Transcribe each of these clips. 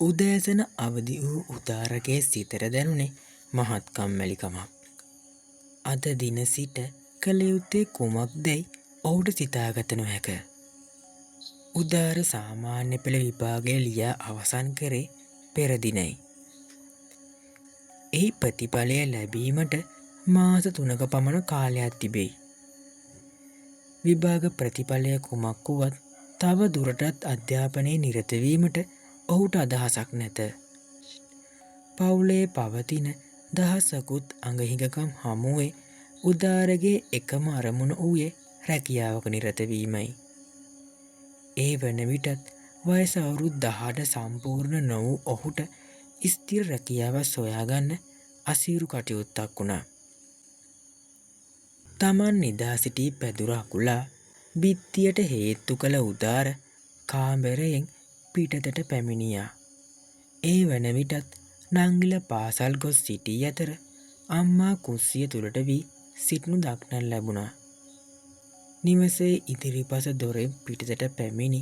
උදෑසන අවදි වූ උදාරගේ සිතට දැනුනේ මහත් කම්මැලිකමක්. අද දින සිට කළ යුත්තේ කුමක්දැයි ඔහුට සිතාගත නොහැක. උදාර සාමාන්‍ය පෙළ විභාගය ලියා අවසන් කරේ පෙර දිනයි. එහි ප්‍රතිඵලය ලැබීමට මාස 3ක පමණ කාලයක් තිබෙයි. විභාග ප්‍රතිඵලය කුමක් වුවත් තව දුරටත් අධ්‍යාපනයේ නිරත වීමට ඔහුට අදහසක් නැත. පවුලේ පවතින දහසකුත් අඟහිඟකම් හමුවේ උදාරගේ එකම අරමුණ වූයේ රැකියාවක නිරත වීමයි. ඒ වන විටත් වයස අවුරුදු 18 සම්පූර්ණ නොවූ ඔහුට ස්ථිර රැකියාවක් සොයාගන්න අසීරු කටයුත්තක් වුණා. තමන් නිදා සිටි පැදුර අකුලා බිත්තියට හේතු කළ උදාර කාමරයෙන් පිටතට පැමිණියා. ඒ වන විටත් නංගිල පාසල් ගොස් සිටි අතර අම්මා කුස්සිය තුලට වී සිටිනු දක්නට ලැබුණා. නිවසේ ඉදිරිපස දොරෙන් පිටතට පැමිණි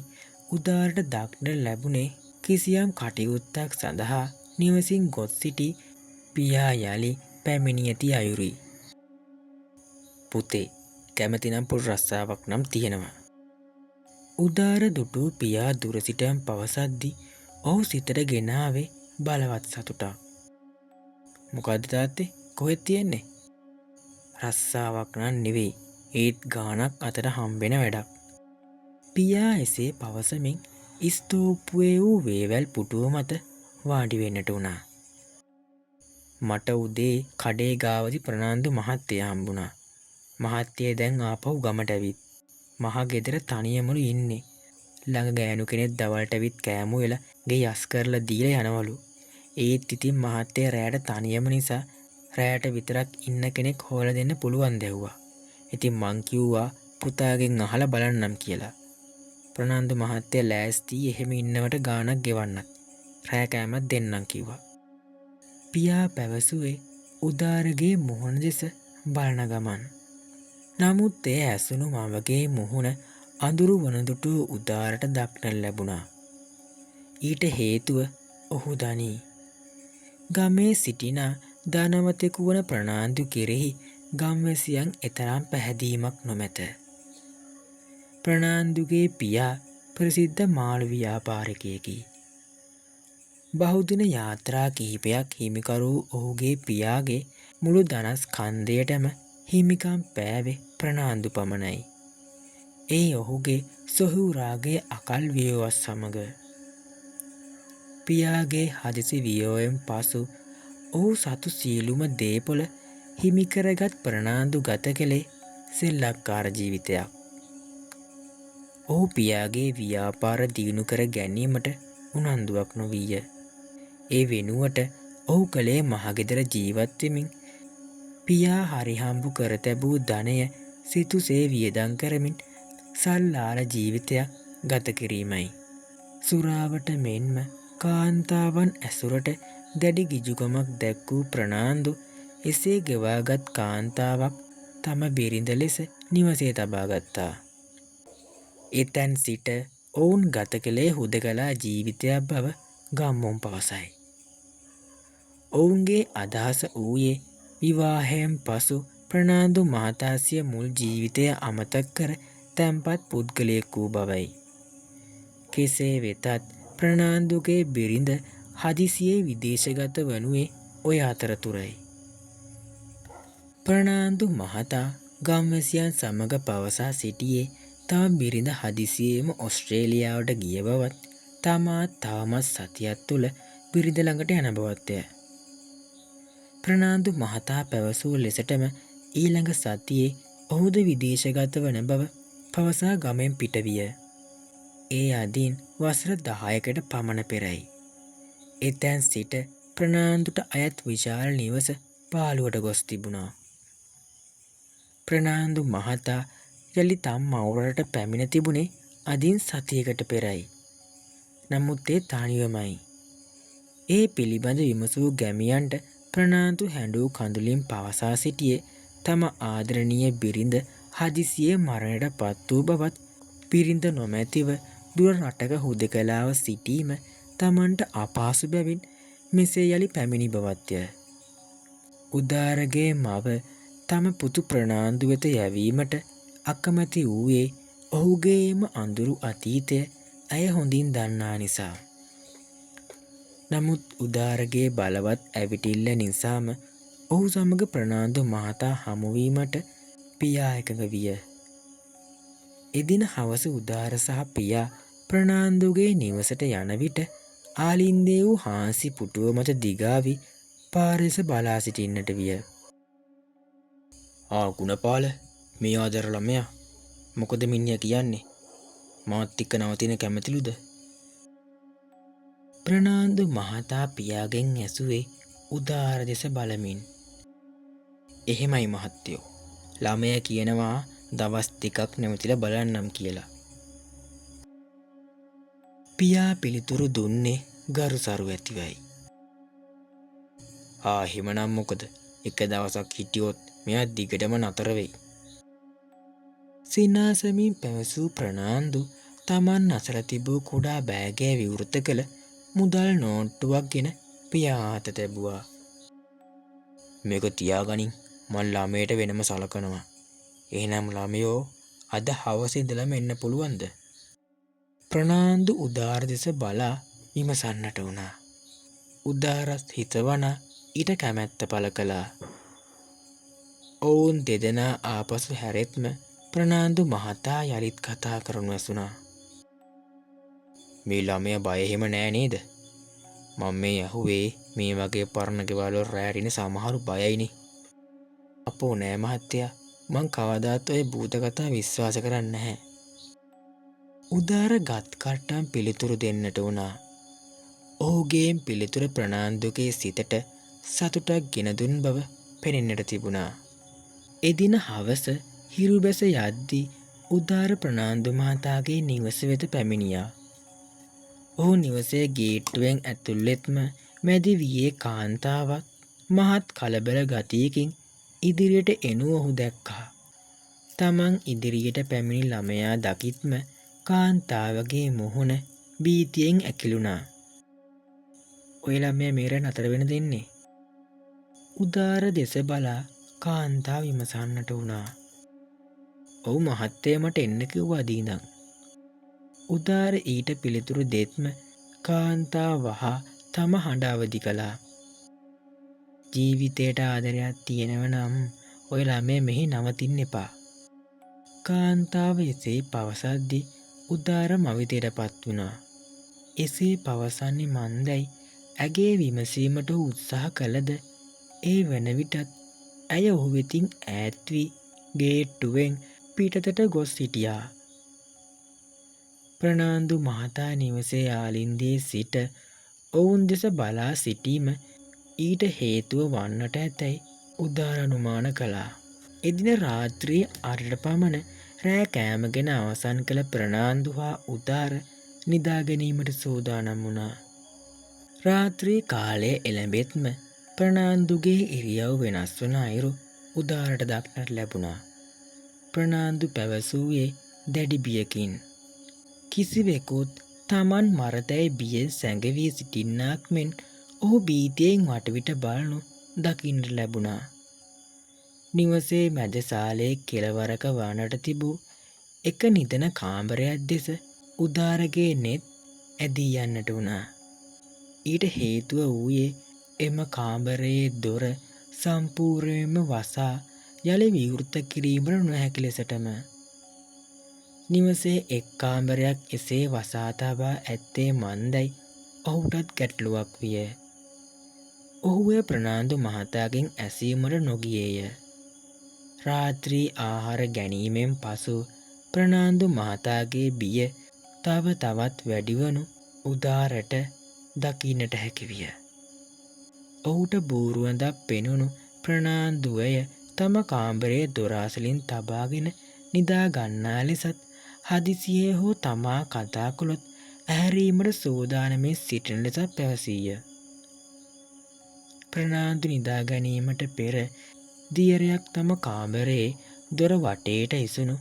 උදාරට දක්නට ලැබුණේ කිසියම් කටයුත්තක් සඳහා නිවසින් ගොස් සිටි පියා යලි පැමිණි ඇති අයුරුයි. පුතේ, කැමතිනම් පොඩි රස්සාවක් නම් තියෙනවා. උදාර දුටු පියා දුර සිටම පවසද්දී ඔහු සිතට ගෙනාවේ බලවත් සතුටක්. මොකද්ද තාත්තේ, කොහෙද තියෙන්නේ? රස්සාවක් නම් නෙවෙයි, ඒත් ගාණක් අතට හම්බෙන වැඩක්. පියා එසේ පවසමින් ස්තූපයේ වූ වේවැල් පුටුව මත වාඩි වෙන්නට වුණා. මට උදේ කඩේ ගාවදී ප්‍රනාන්දු මහත්තයා හම්බුණා. මහත්තයා දැන් ආපහු ගමට ඇවිත්. මහ ගෙදර තනියමලු ඉන්නේ. ළඟ ගෑනු කෙනෙක් දවල්ට ඇවිත් කෑම වෙලා ගේ යස් කරලා දීලා යනවලු. ඒත් ඉතින් මහත්තයා රැයට තනියම නිසා රැයට විතරක් ඉන්න කෙනෙක් හොයලා දෙන්න පුළුවන් දැව්වා. ඉතින් මං කිව්වා පුතාගෙන් අහලා බලන්නම් කියලා. ප්‍රනාන්දු මහත්තයා ලෑස්ති එහෙම ඉන්නවට ගාණක් ගෙවන්නත්. රැය කෑමක් දෙන්නම් කිව්වා. පියා පැවසුවේ උදාරගේ මුහුණ දෙස බලන ගමන්. නමුත් ඒ ඇසුණු මවගේ මුහුණ අඳුරු වනදුටු උදාරට දක්නට ලැබුණා. ඊට හේතුව ඔහු දනී. ගමේ සිටින ධනවතෙකු වන ප්‍රනාන්දු කෙරෙහි ගම්වැසියන් එතරම් පැහැදීමක් නොමැත. ප්‍රනාන්දුගේ පියා ප්‍රසිද්ධ මාළු ව්‍යාපාරිකයෙකි. බහුදින යාත්‍රා කිහිපයක් හිමිකරු ඔහුගේ පියාගේ මුළු ධනස්කන්ධයටම හිමිකම් පෑවේ ප්‍රනාන්දු පමණයි. ඒ ඔහුගේ සොහොයුරාගේ අකල් වියෝවත් සමග. පියාගේ හදිසි වියෝවෙන් පසු ඔහු සතු සියලුම දේපොළ හිමිකරගත් ප්‍රනාන්දු ගත කළේ සෙල්ලක්කාර ජීවිතයක්. ඔහු පියාගේ ව්‍යාපාර දියුණු කර ගැනීමට උනන්දුවක් නොවිය. ඒ වෙනුවට ඔහු කළේ මහගෙදර ජීවත් වෙමින් පියා හරිහම්බු කර තැබූ ධනය සිතුසේ වියදම් කරමින් සල්ලාල ජීවිතයක් ගත කිරීමයි. සුරාවට මෙන්ම කාන්තාවන් ඇසුරට දැඩි ගිජුකමක් දැක්වූ ප්‍රනාන්දු එසේ ගෙවාගත් කාන්තාවක් තම බිරිඳ ලෙස නිවසේ තබා ගත්තා. එතැන් සිට ඔවුන් ගත කළේ හුදකලා ජීවිතයක් බව ගම්මුන් පවසයි. ඔවුන්ගේ අදහස වූයේ විවාහයෙන් පසු ප්‍රනාන්දු මහතා සිය මුල් ජීවිතය අමතක කර තැන්පත් පුද්ගලයෙක් වූ බවයි. කෙසේ වෙතත් ප්‍රනාන්දුගේ බිරිඳ හදිසියේ විදේශගත වනුයේ ඔය අතරතුරයි. ප්‍රනාන්දු මහතා ගම්වැසියන් සමග පවසා සිටියේ තම බිරිඳ හදිසියේම ඕස්ට්‍රේලියාවට ගිය බවත් තමා තවමත් සතියක් තුළ බිරිඳ ළඟට යන බවත්ය. ප්‍රනාන්දු මහතා පැවසූ ලෙසටම ඊළඟ සතියේ ඔහුද විදේශගත වන බව පවසා ගමෙන් පිටවිය. ඒ අදින් වසර 10කට පමණ පෙරයි. එතැන් සිට ප්‍රනාන්දුට අයත් විශාල නිවස පාළුවට ගොස් තිබුණා. ප්‍රනාන්දු මහතා යලි තම මවුරට පැමිණ තිබුණේ අදින් සතියකට පෙරයි. නමුත් ඒ තනිවමයි. ඒ පිළිබඳ විමසූ ගැමියන්ට ප්‍රනාන්දු හැඬු කඳුලින් පවසා සිටියේ තම ආදරණීය බිරිඳ හදිසියේ මරණයට පත් වූ බවත් බිරිඳ නොමැතිව දුර රටක හුදකලාව සිටීම තමන්ට අපහසු බැවින් මෙසේ යළි පැමිණි බවත්ය. උදාරගේ මව තම පුතු ප්‍රනාන්දු වෙත යැවීමට අකමැති වූයේ ඔහුගේම අඳුරු අතීතය ඇය හොඳින් දන්නා නිසා. නමුත් උදාරගේ බලවත් ඇවිටිල්ල නිසාම ඔහු සමග ප්‍රනාන්දු මහතා හමුවීමට පියා එකඟ විය. එදින හවස උදාර සහ පියා ප්‍රනාන්දුගේ නිවසට යන විට ආලින්දේ වූ හාන්සි පුටුව මත දිගාවි පාරෙස බලා සිටින්නට විය. ගුණපාල, මේ ආදර ළමයා මොකද මිනිහා කියන්නේ? මාත් එක්ක නවතින කැමතිලුද? ප්‍රනාන්දු මහතා පියාගෙන් ඇසුවේ උදාර දෙස බලමින්. එහෙමයි මහත්තයෝ. ළමයා කියනවා දවස් ටිකක් නැවතිලා බලන්නම් කියලා. පියා පිළිතුරු දුන්නේ ගරුසරු ඇතිවයි. එහෙමනම් මොකද? එක දවසක් හිටියොත් මෙයා දිගටම නතර වෙයි. සිනාසමින් පැවසූ ප්‍රනාන්දු තමන් අසල තිබූ කුඩා බෑගය විවෘත කළ මුදල් නෝට්ටුවක් ගෙන පියා අත තැබුවා. මේක තියාගනින්, මං ළමයට වෙනම සලකනවා. එහෙනම් ළමයෝ අද හවස ඉඳලම එන්න පුළුවන්ද? ප්‍රනාන්දු උදාර දෙස බලා විමසන්නට වුණා. උදාරත් හිතවනා ඊට කැමැත්ත පළ කළා. ඔවුන් දෙදෙනා ආපසු හැරෙත්ම ප්‍රනාන්දු මහතා යළිත් කතා කරනු ඇසුණා. මේ ළමයා බය එහෙම නෑ නේද? මම මේ ඇහුවේ මේ වගේ පරණ ගෙවල් වල රැට ඉන්න සමහරු බයයිනේ. අපෝ නෑ මහත්තයා, මං කවදාත් ඔය භූත කතා විශ්වාස කරන්නේ නැහැ. උදාර ගත් කට්ටම් පිළිතුරු දෙන්නට වුණා. ඔහුගේ පිළිතුර ප්‍රනාන්දුගේ සිතට සතුටක් ගෙන දුන් බව පෙනෙන්නට තිබුණා. එදින හවස හිරු බැස යද්දී උදාර ප්‍රනාන්දු මහතාගේ නිවස වෙත පැමිණියා. ඔහු නිවසේ ගේට්ටුවෙන් ඇතුල් වෙත්ම මැදි වියේ කාන්තාවක් මහත් කලබල ගතියකින් ඉදිරියට එනු ඔහු දැක්කා. තමන් ඉදිරියට පැමිණි ළමයා දකිත්ම කාන්තාවගේ මුහුණ බීතියෙන් ඇකිලුණා. ඔය ළමයා මේර නතර වෙන දෙන්නේ? උදාර දෙස බලා කාන්තාව විමසන්නට වුණා. ඔව් මහත්තයා, මට එන්න කිව්වා දීඳන්. උදාර ඊට පිළිතුරු දෙත්ම කාන්තාව වහා තම හඬ අවදි කළා. ජීවිතයට ආදරයක් තියෙනව නම් ඔය ළමයා මෙහි නවතින්න එපා. කාන්තාව එසේ පවසද්දී උදාර මවිතයටපත් වුණා. එසේ පවසන්නේ මන්දැයි ඇගේ විමසීමට උත්සාහ කළද ඒ වන විටත් ඇය ඔහු වෙතින් ඈත් වී ගේට්ටුවෙන් පිටතට ගොස් සිටියා. ප්‍රනාන්දු මහතා නිවසේ ආලින්දේ සිට ඔවුන් දෙස බලා සිටීම ඊට හේතුව වන්නට ඇතැයි උදාර අනුමාන කළා. එදින රාත්‍රී 8ට පමණ රෑ කෑම ගෙන අවසන් කළ ප්‍රනාන්දු හා උදාර නිදා ගැනීමට සූදානම් වුණා. රාත්‍රී කාලය එළඹෙත්ම ප්‍රනාන්දුගේ ඉරියව් වෙනස් වන අයුරු උදාරට දක්නට ලැබුණා. ප්‍රනාන්දු පැවසූයේ දැඩි බියකින්. කිසිවෙකුත් තමන් මරතැයි බියෙන් සැඟවී සිටින්නාක් මෙන් ඔහු භීතියෙන් වටවිට බලනු දකින්නට ලැබුණා. නිවසේ මැදසාලේ කෙළවරක වනට තිබූ එක නිදන කාමරයක් දෙස උදාරගේ නෙත් ඇදී යන්නට වුණා. ඊට හේතුව වූයේ එම කාමරයේ දොර සම්පූර්ණයෙන්ම වසා යළි විවෘත කිරීමට නොහැකි ලෙසටම. නිවසේ එක් කාමරයක් එසේ වසා තබා ඇත්තේ මන්දැයි ඔහුටත් ගැටලුවක් විය. ඔහු එය ප්‍රනාන්දු මහතාගෙන් ඇසීමට නොගියේය. රාත්‍රී ආහාර ගැනීමෙන් පසු ප්‍රනාන්දු මහතාගේ බිය තව තවත් වැඩිවනු උදාරට දකින්නට හැකිවිය. ඔහුට බූරුවඳක් පෙනුණු ප්‍රනාන්දුවය තම කාමරයේ දොර අසලින් තබාගෙන නිදා ගන්නා ලෙසත් හදිසියේ හෝ තමා කතා කළොත් ඇහැරීමට සූදානමින් සිටින ලෙසත් පැවසීය. ප්‍රනාන්දු නිදා ගැනීමට පෙර දියරයක් තම කාමරයේ දොර වටේට ඉසුණු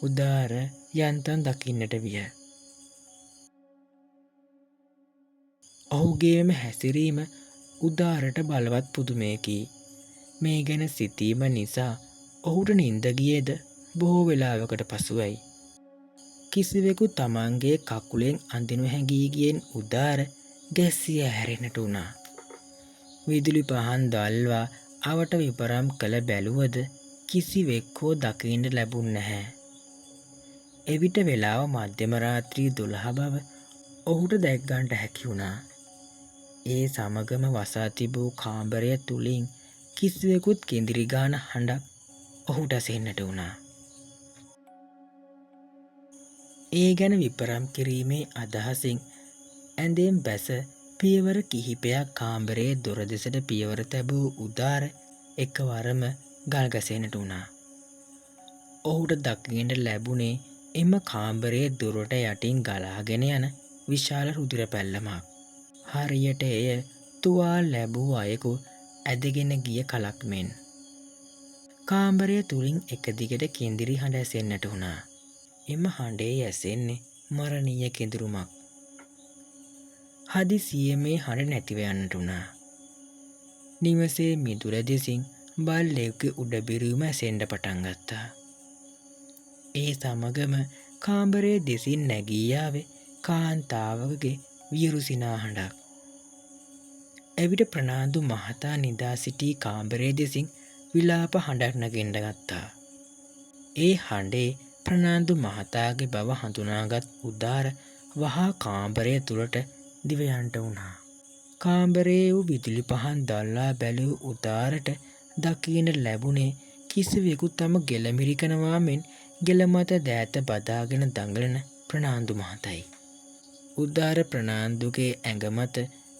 උදාර යන්තම් දකින්නට විය. ඔහුගේම හැසිරීම උදාරට බලවත් පුදුමයකි. මේ ගැන සිතීම නිසා ඔහුට නින්ද ගියේද බොහෝ වෙලාවකට පසුවයි. කිසිවෙකු තමන්ගේ කකුලෙන් අඳිනු හැඟී ගියෙන් උදාර ගැස්සිය හැරෙනට වුණා. විදුලි පහන් දල්වා අවට විපරම් කළ බැලුවද කිසිවෙක් හෝ දකින්න ලැබුණ නැහැ. එවිට වෙලාව මධ්‍යම රාත්‍රී 12 බව ඔහුට දැක්ගන්ට හැකි වුණා. ඒ සමගම වසා තිබූ කාමරය තුලින් කිසිවෙකුත් කෙඳිරි ගාන හඬක් ඔහුට ඇසෙන්නට වුණා. ඒ ගැන විපරම් කිරීමේ අදහසින් ඇඳෙන් බැස පියවර කිහිපයක් කාමරයේ දොර දෙසට පියවර තැබූ උදාර එකවරම ගල් ගැසෙන්නට වුණා. ඔහුට දකින්නට ලැබුණේ එම කාමරයේ දොරට යටින් ගලාගෙන යන විශාල රුධිර පැල්ලමක්. හරියට එය තුවාල ලැබූ අයෙකු ඇදගෙන ගිය කලක් මෙන්. කාමරය තුලින් එක දිගට කෙඳිරි හඬ ඇසෙන්නට වුණා. එම හඬේ ඇසෙන්නේ මරණීය කෙඳිරුමක්. හදිසියේ මේ හඬ නැතිව යන්නට වුණා. නිවසේ මිදුල දෙසින් බල්ලෙකුගේ උඩබිරිවුම ඇසෙන්න පටන් ගත්තා. ඒ සමගම කාමරයේ දෙසින් නැගී ආවේ කාන්තාවකගේ වියරුසිනා හඬක්. එවිට ප්‍රනාන්දු මහතා නිදා සිටි කාමරයේ දෙසින් විලාප හඬක් නැගෙන්න ගත්තා. ඒ හඬේ ප්‍රනාන්දු මහතාගේ බව හඳුනාගත් උදාර වහා කාමරය තුලට දිව යන්නට වුණා. කාමරයේ වූ විදුලි පහන් දැල්ලා බැලූ උදාරට දකින්න ලැබුණේ කිසිවෙකු තම ගෙල මිරිකනවා මෙන් ගෙල මත දෑත බදාගෙන දඟලන ප්‍රනාන්දු මහතයි. උදාර ප්‍රනාන්දුගේ ඇඟ මත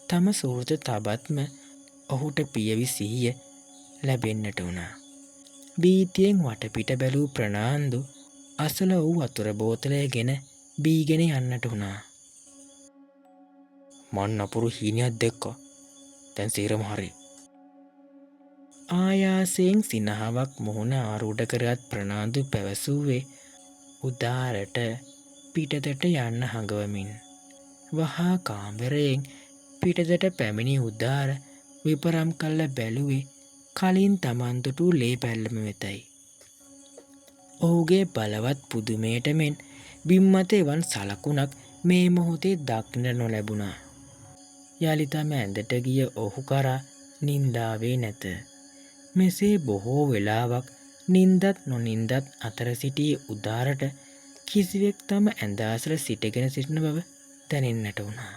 තම සූර්ත තබත්ම ඔහුට පියවි සිහිය ලැබෙන්නට වුණා. බීතියෙන් වටපිට බැලූ ප්‍රනාන්දු අසල වූ වතුර බෝතලය ගෙන බීගෙන යන්නට වුණා. මන් නපුරු හීනයක් දැක්කා. දැන් සේරම හරි. ආයාසයෙන් සිනහවක් මුහුණ ආරූඪ කරගත් ප්‍රනාන්දු පැවසුවේ උදාරට පිටතට යන්න හඟවමින්. වහා කාමරයෙන් පිටතට පැමිණි උදාර විපරම් කල්ල බැලුවේ කලින් තමන් දුටු ලේ පැල්ලම වෙතයි. ඔහුගේ බලවත් පුදුමයට මෙන් බිම් මත එවන් සලකුණක් මේ මොහොතේ දක්නට නොලැබුණා. යලි තම ඇඳට ගිය ඔහු කරා නින්දාවේ නැත. මෙසේ බොහෝ වෙලාවක් නින්දත් නොනින්දත් අතර සිටි උදාරට කිසිවෙක් තම ඇඳ අසල සිටගෙන සිටින බව දැනෙන්නට වුණා.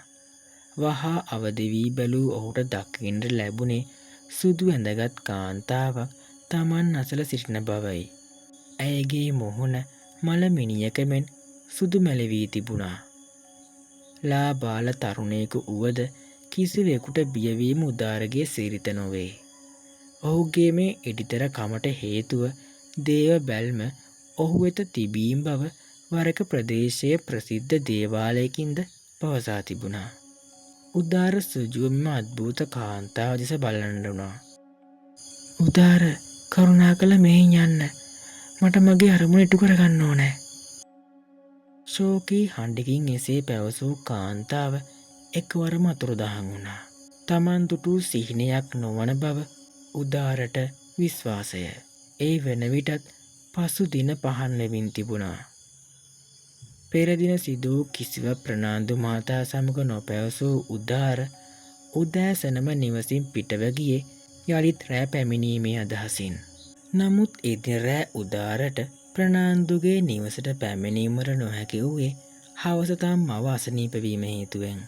වහා අවදි වී බැලූ ඔහුට දකින්නට ලැබුණේ සුදු ඇඳගත් කාන්තාවක් තමන් අසල සිටින බවයි. ඇයගේ මුහුණ මල මිනියක මෙන් සුදු මැලවී තිබුණා. ලා බාල තරුණයෙකු වුවද කිසිවෙකුට බියවීම උදාරගේ සිරිත නොවේ. ඔහුගේ මේ ඉඩිතර කමට හේතුව දේව බැල්ම ඔහු වෙත තිබීම බව වරක ප්‍රදේශයේ ප්‍රසිද්ධ දේවාලයකින්ද පවසා තිබුණා. උදාර සුජුවම අද්භූත කාන්තාව දෙස බලන්නට වුණා. උදාර කරුණාකර මෙහෙන් යන්න. මට මගේ අරමුණ ඉටු කරගන්න ඕනේ. ශෝකී හඬකින් එසේ පැවසූ කාන්තාව එක්වරම අතුරුදහන් වුණා. තමන් දුටු සිහිනයක් නොවන බව උදාරට විශ්වාසය. ඒ වෙන විටත් පසු දින පහන් වෙමින් තිබුණා. පෙර දින සිදූ කිසිවක් ප්‍රනාන්දු මහතා සමග නොපැවසූ උදාර උදෑසනම නිවසින් පිටව ගියේ යළිත් රෑ පැමිණීමේ අදහසින්. නමුත් එදින රෑ උදාරට ප්‍රනාන්දුගේ නිවසට පැමිණීමට නොහැකි වූයේ හවස තම මව අසනීප වීම හේතුවෙන්.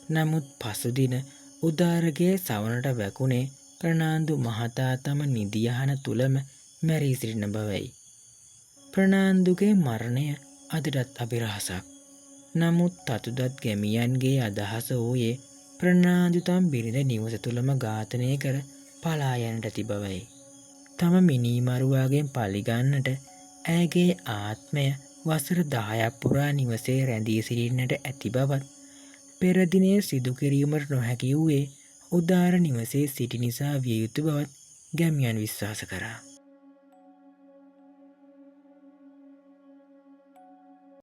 නමුත් පසුදින උදාරගේ සවනට වැකුණේ ප්‍රනාන්දු මහතා තම නිදියහන තුලම මැරී සිටින බවයි. ප්‍රනාන්දුගේ මරණය අදටත් අභිරහසක්. නමුත් තතුදත් ගැමියන්ගේ අදහස වූයේ ප්‍රනාන්දු තම බිරිඳ නිවස තුලම ඝාතනය කර පලා යන්නට ඇති බවයි. තම මිනීමරුවාගෙන් පලිගන්නට ඇයගේ ආත්මය වසර 10ක් පුරා නිවසේ රැඳී සිටින්නට ඇති බවත් පෙර දිනේ සිදු කිරීමට නොහැකි වූයේ උදාර නිවසේ සිටි නිසා විය යුතු බවත් ගැමියන් විශ්වාස කරා.